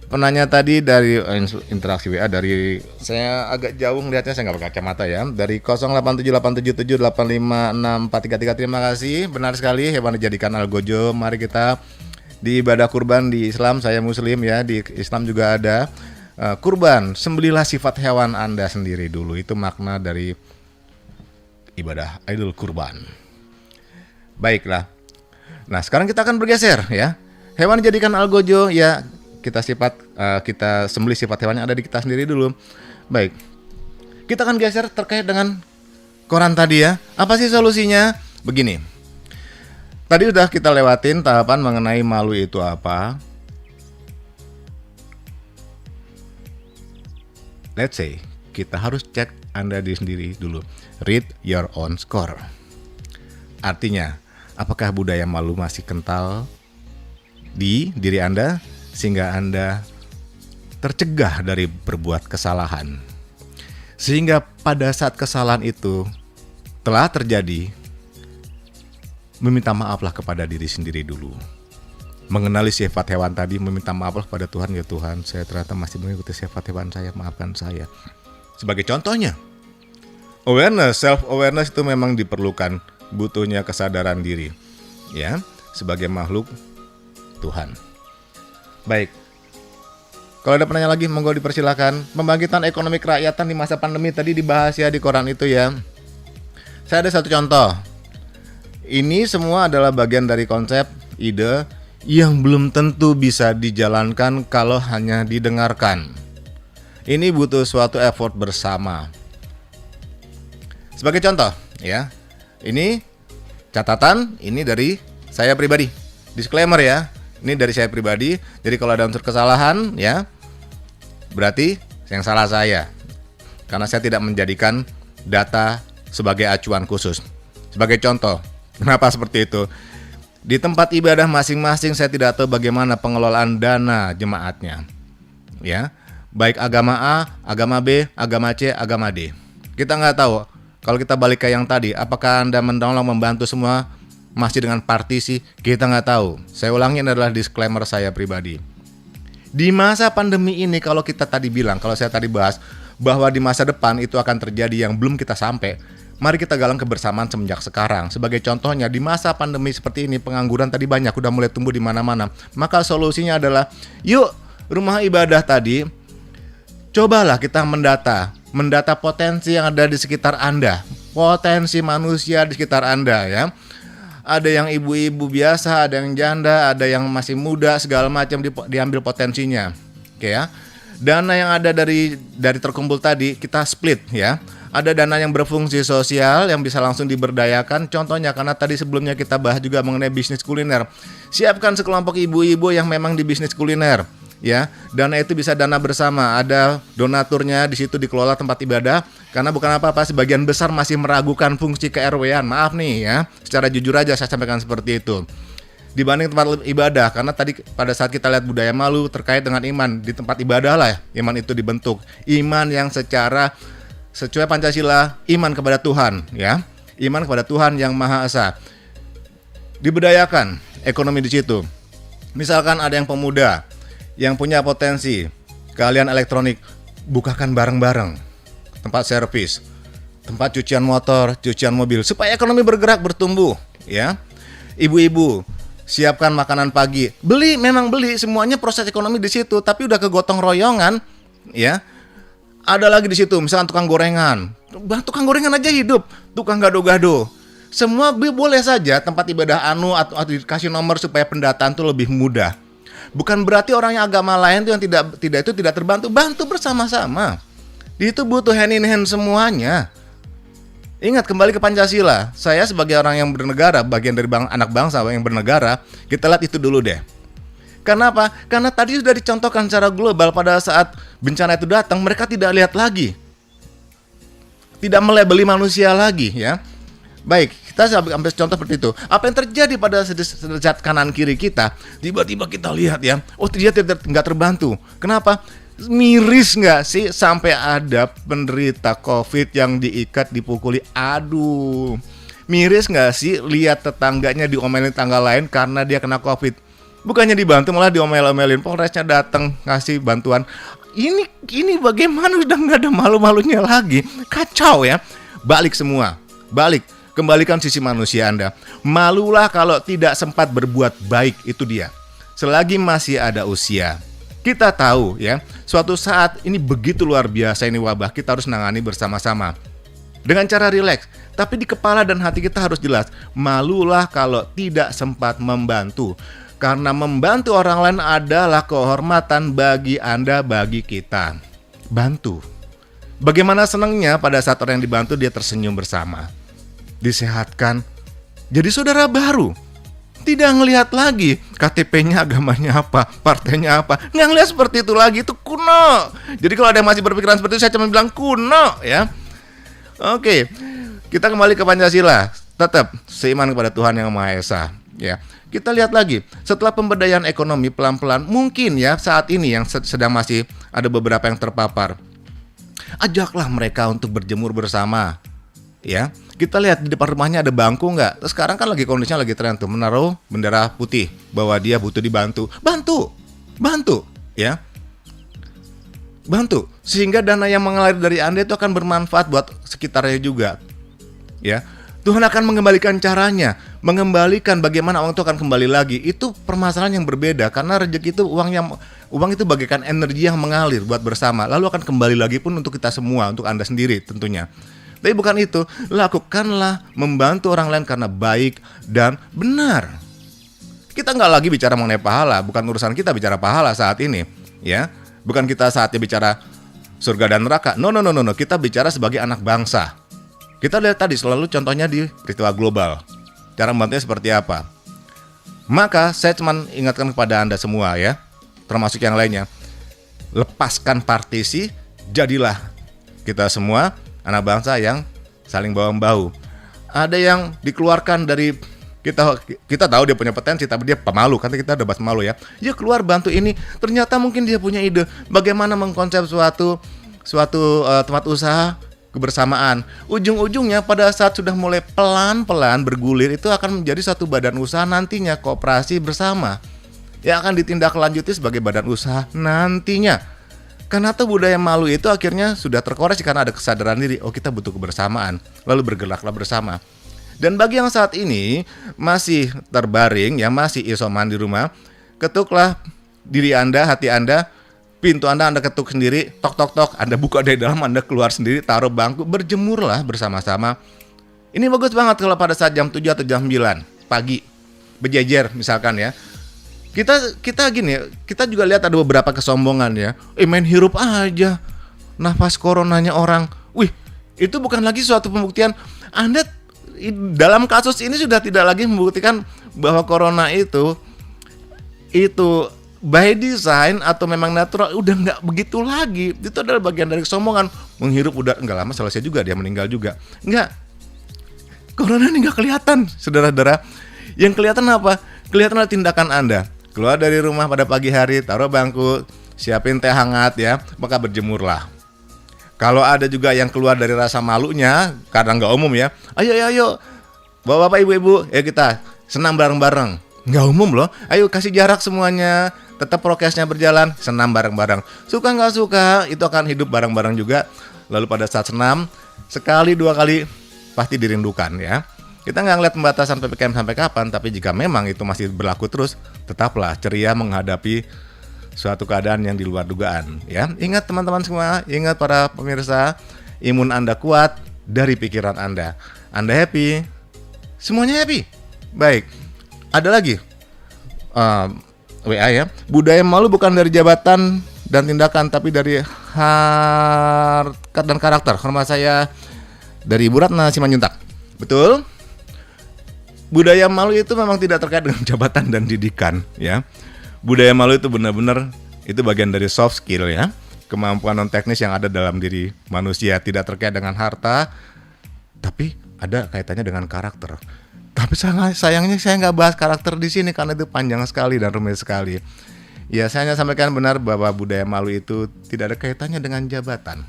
Penanya tadi dari interaksi WA, dari saya agak jauh ngeliatnya, saya nggak pakai kacamata ya. Dari 087877856433. Terima kasih. Benar sekali, hewan dijadikan algojo. Mari kita di ibadah kurban di Islam, saya Muslim ya, di Islam juga ada kurban. Sembelilah sifat hewan Anda sendiri dulu. Itu makna dari ibadah Idul Kurban. Baiklah. Nah, sekarang kita akan bergeser ya. Hewan dijadikan algojo, ya kita sembelih sifat hewan yang ada di kita sendiri dulu. Baik. Kita akan geser terkait dengan koran tadi ya. Apa sih solusinya? Begini. Tadi udah kita lewatin tahapan mengenai malu itu apa. Let's say kita harus cek Anda diri sendiri dulu. Read your own score. Artinya, apakah budaya malu masih kental di diri Anda sehingga Anda tercegah dari berbuat kesalahan? Sehingga pada saat kesalahan itu telah terjadi, meminta maaflah kepada diri sendiri dulu. Mengenali sifat hewan tadi, meminta maaflah kepada Tuhan, ya Tuhan, saya ternyata masih mengikuti sifat hewan saya, maafkan saya. Sebagai contohnya, self-awareness itu memang diperlukan, butuhnya kesadaran diri, ya, sebagai makhluk Tuhan. Baik, kalau ada pertanyaan lagi, monggo dipersilakan. Pembangkitan ekonomi kerakyatan di masa pandemi tadi dibahas ya di koran itu ya. Saya ada satu contoh. Ini semua adalah bagian dari konsep, ide yang belum tentu bisa dijalankan kalau hanya didengarkan. Ini butuh suatu effort bersama. Sebagai contoh, ya, ini catatan, ini dari saya pribadi. Disclaimer ya, ini dari saya pribadi. Jadi kalau ada unsur kesalahan, ya, berarti yang salah saya. Karena saya tidak menjadikan data sebagai acuan khusus. Sebagai contoh, kenapa seperti itu? Di tempat ibadah masing-masing saya tidak tahu bagaimana pengelolaan dana jemaatnya. Ya, baik agama A, agama B, agama C, agama D. Kita nggak tahu. Kalau kita balik ke yang tadi, apakah Anda menolong membantu semua masih dengan partisi? Kita nggak tahu. Saya ulangi, ini adalah disclaimer saya pribadi. Di masa pandemi ini, kalau kita tadi bilang, kalau saya tadi bahas bahwa di masa depan itu akan terjadi yang belum kita sampai, mari kita galang kebersamaan semenjak sekarang. Sebagai contohnya, di masa pandemi seperti ini, pengangguran tadi banyak, udah mulai tumbuh di mana-mana. Maka solusinya adalah, yuk rumah ibadah tadi, cobalah kita mendata potensi yang ada di sekitar Anda, potensi manusia di sekitar Anda ya. Ada yang ibu-ibu biasa, ada yang janda, ada yang masih muda, segala macam diambil potensinya. Oke ya. Dana yang ada dari terkumpul tadi kita split ya. Ada dana yang berfungsi sosial yang bisa langsung diberdayakan. Contohnya karena tadi sebelumnya kita bahas juga mengenai bisnis kuliner. Siapkan sekelompok ibu-ibu yang memang di bisnis kuliner. Ya, dana itu bisa dana bersama, ada donaturnya di situ dikelola tempat ibadah. Karena bukan apa-apa, sebagian besar masih meragukan fungsi ke-RW-an. Maaf nih ya, secara jujur aja saya sampaikan seperti itu. dibanding tempat ibadah. Karena tadi pada saat kita lihat budaya malu terkait dengan iman, di tempat ibadah lah iman itu dibentuk. Iman yang secara sesuai Pancasila, iman kepada Tuhan, ya. Iman kepada Tuhan yang Maha Esa. Dibudayakan ekonomi di situ. Misalkan ada yang pemuda yang punya potensi keahlian elektronik, bukakan bareng-bareng tempat servis, tempat cucian motor, cucian mobil, supaya ekonomi bergerak, bertumbuh, ya. Ibu-ibu, siapkan makanan pagi. Memang beli, semuanya proses ekonomi di situ, tapi udah kegotong royongan, ya. Ada lagi di situ, misalkan tukang gorengan. Tukang gorengan aja hidup, tukang gado-gado. Semua boleh saja tempat ibadah atau dikasih nomor supaya pendataan tuh lebih mudah. Bukan berarti orang yang agama lain tuh yang tidak terbantu, bantu bersama-sama. Itu butuh hand in hand semuanya. Ingat, kembali ke Pancasila. Saya sebagai orang yang bernegara, bagian dari anak bangsa yang bernegara, kita lihat itu dulu deh. Karena apa? Karena tadi sudah dicontohkan secara global pada saat bencana itu datang, mereka tidak lihat lagi. Tidak melabeli manusia lagi, ya. Baik, kita ambil contoh seperti itu. Apa yang terjadi pada sejak kanan kiri kita? Tiba-tiba kita lihat, ya. Oh, dia nggak terbantu. Kenapa? Miris nggak sih sampai ada penderita COVID yang diikat, dipukuli? Aduh, miris nggak sih lihat tetangganya diomelin tangga lain karena dia kena COVID? Bukannya dibantu, malah diomel-omelin. Polresnya datang ngasih bantuan. Ini bagaimana, udah nggak ada malu-malunya lagi. Kacau, ya. Balik semua, balik. Kembalikan sisi manusia Anda. Malulah kalau tidak sempat berbuat baik, itu dia. Selagi masih ada usia. Kita tahu, ya, suatu saat ini begitu luar biasa ini wabah, kita harus nangani bersama-sama dengan cara rileks. Tapi di kepala dan hati kita harus jelas, malulah kalau tidak sempat membantu. Karena membantu orang lain adalah kehormatan bagi Anda, bagi kita. Bantu. Bagaimana senangnya pada saat orang yang dibantu dia tersenyum bersama, disehatkan, jadi saudara baru. Tidak ngelihat lagi KTP-nya agamanya apa, partainya apa. Nggak ngelihat seperti itu lagi, itu kuno. Jadi kalau ada yang masih berpikiran seperti itu, saya cuma bilang kuno, ya. Oke, kita kembali ke Pancasila. Tetap seiman kepada Tuhan yang Maha Esa, ya. Kita lihat lagi, setelah pemberdayaan ekonomi pelan-pelan, mungkin ya saat ini yang sedang masih ada beberapa yang terpapar, ajaklah mereka untuk berjemur bersama, ya. Kita lihat di depan rumahnya ada bangku nggak? Terus sekarang kan lagi kondisinya lagi tren tuh, menaruh bendera putih bahwa dia butuh dibantu. Bantu, ya. Bantu, sehingga dana yang mengalir dari Anda itu akan bermanfaat buat sekitarnya juga, ya. Tuhan akan mengembalikan caranya, mengembalikan bagaimana uang itu akan kembali lagi. Itu permasalahan yang berbeda, karena rezeki itu uang itu bagaikan energi yang mengalir buat bersama, lalu akan kembali lagi pun untuk kita semua, untuk Anda sendiri tentunya. Tapi bukan itu, lakukanlah membantu orang lain karena baik dan benar. Kita nggak lagi bicara mengenai pahala, bukan urusan kita bicara pahala saat ini, ya. Bukan kita saatnya bicara surga dan neraka. No. Kita bicara sebagai anak bangsa. Kita lihat tadi selalu contohnya di peristiwa global. Cara membantunya seperti apa? Maka saya cuma ingatkan kepada Anda semua, ya, termasuk yang lainnya. Lepaskan partisi, jadilah kita semua anak bangsa yang saling bahu-membahu. Ada yang dikeluarkan dari kita tahu dia punya potensi, tapi dia pemalu. Kan kita udah bahas pemalu, ya. Dia keluar bantu ini. Ternyata mungkin dia punya ide bagaimana mengkonsep suatu tempat usaha kebersamaan. Ujung-ujungnya pada saat sudah mulai pelan-pelan bergulir, itu akan menjadi satu badan usaha nantinya, koperasi bersama, yang akan ditindaklanjuti sebagai badan usaha nantinya. Karena tuh budaya malu itu akhirnya sudah terkoreksi karena ada kesadaran diri, oh kita butuh kebersamaan, lalu bergeraklah bersama. Dan bagi yang saat ini masih terbaring, yang masih isoman di rumah, ketuklah diri Anda, hati Anda, pintu Anda ketuk sendiri, tok, Anda buka dari dalam, Anda keluar sendiri, taruh bangku, berjemurlah bersama-sama. Ini bagus banget kalau pada saat jam 7 atau jam 9 pagi, berjejer misalkan, ya. Kita gini, kita juga lihat ada beberapa kesombongan, ya. Main hirup aja nafas coronanya orang. Wih, itu bukan lagi suatu pembuktian. Anda dalam kasus ini sudah tidak lagi membuktikan bahwa corona itu by design atau memang natural, udah nggak begitu lagi. Itu adalah bagian dari kesombongan. Menghirup udara, nggak lama selesai juga dia meninggal juga. Nggak, corona ini nggak kelihatan, saudara-saudara. Yang kelihatan apa? Kelihatanlah tindakan Anda. Keluar dari rumah pada pagi hari, taruh bangku, siapin teh hangat ya, maka berjemurlah. Kalau ada juga yang keluar dari rasa malunya, karena nggak umum ya, ayo, bapak-bapak, ibu-ibu, ya kita senam bareng-bareng. Nggak umum loh, ayo kasih jarak semuanya, tetap prokesnya berjalan, senam bareng-bareng. Suka nggak suka, itu akan hidup bareng-bareng juga. Lalu pada saat senam, sekali dua kali pasti dirindukan ya. Kita nggak ngeliat pembatasan PPKM sampai kapan, tapi jika memang itu masih berlaku terus, tetaplah ceria menghadapi suatu keadaan yang di luar dugaan ya. Ingat teman-teman semua, ingat para pemirsa, imun Anda kuat dari pikiran Anda. Anda happy, semuanya happy. Baik, ada lagi WA ya. Budaya malu bukan dari jabatan dan tindakan, tapi dari harkat dan karakter. Hormat saya dari Ibu Ratna Simanjuntak. Betul? Budaya malu itu memang tidak terkait dengan jabatan dan didikan ya. Budaya malu itu benar-benar itu bagian dari soft skill ya. Kemampuan non teknis yang ada dalam diri manusia, tidak terkait dengan harta, tapi ada kaitannya dengan karakter. Tapi sayangnya saya nggak bahas karakter di sini karena itu panjang sekali dan rumit sekali. Ya, saya hanya sampaikan benar bahwa budaya malu itu tidak ada kaitannya dengan jabatan.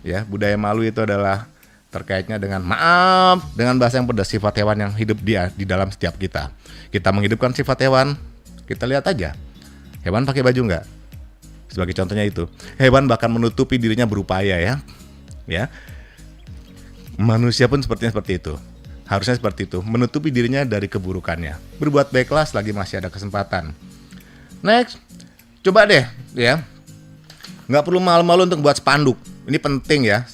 Ya, budaya malu itu adalah terkaitnya dengan dengan bahasa yang pedas, sifat hewan yang hidup di dalam setiap kita. Kita menghidupkan sifat hewan, kita lihat aja. Hewan pakai baju nggak? Sebagai contohnya itu. Hewan bahkan menutupi dirinya berupaya ya. Ya. Manusia pun sepertinya seperti itu. Harusnya seperti itu, menutupi dirinya dari keburukannya. Berbuat baiklah selagi masih ada kesempatan. Next, coba deh ya. Nggak perlu malu-malu untuk buat spanduk. Ini penting ya.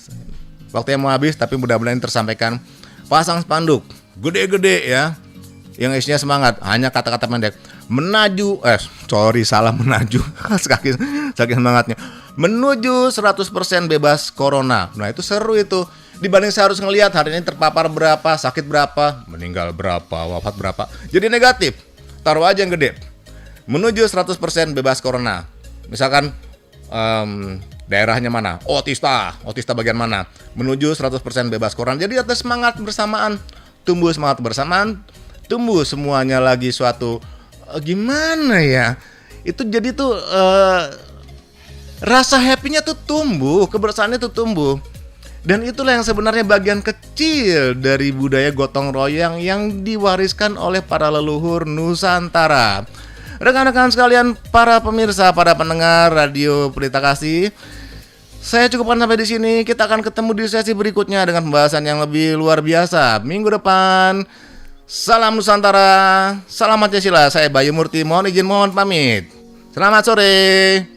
Waktunya mau habis tapi mudah-mudahan tersampaikan. Pasang spanduk gede-gede ya. Yang isinya semangat, hanya kata-kata pendek. Menaju, salah menaju. Saking semangatnya. Menuju 100% bebas corona. Nah, itu seru itu. Dibanding saya harus ngelihat hari ini terpapar berapa, sakit berapa, meninggal berapa, wafat berapa. Jadi negatif. Taruh aja yang gede. Menuju 100% bebas corona. Misalkan daerahnya mana? Otista bagian mana? Menuju 100% bebas corona. Jadi ada semangat bersamaan. Tumbuh semangat bersamaan. Tumbuh semuanya lagi suatu gimana ya? Itu jadi tuh rasa happy-nya tuh tumbuh, kebersamaannya tuh tumbuh. Dan itulah yang sebenarnya bagian kecil dari budaya gotong royong yang diwariskan oleh para leluhur Nusantara. Rekan-rekan sekalian, para pemirsa, para pendengar Radio Pelita Kasih, saya cukupkan sampai di sini. Kita akan ketemu di sesi berikutnya dengan pembahasan yang lebih luar biasa minggu depan. Salam Nusantara, salam Pancasila. Saya Bayu Murti, mohon izin, mohon pamit. Selamat sore.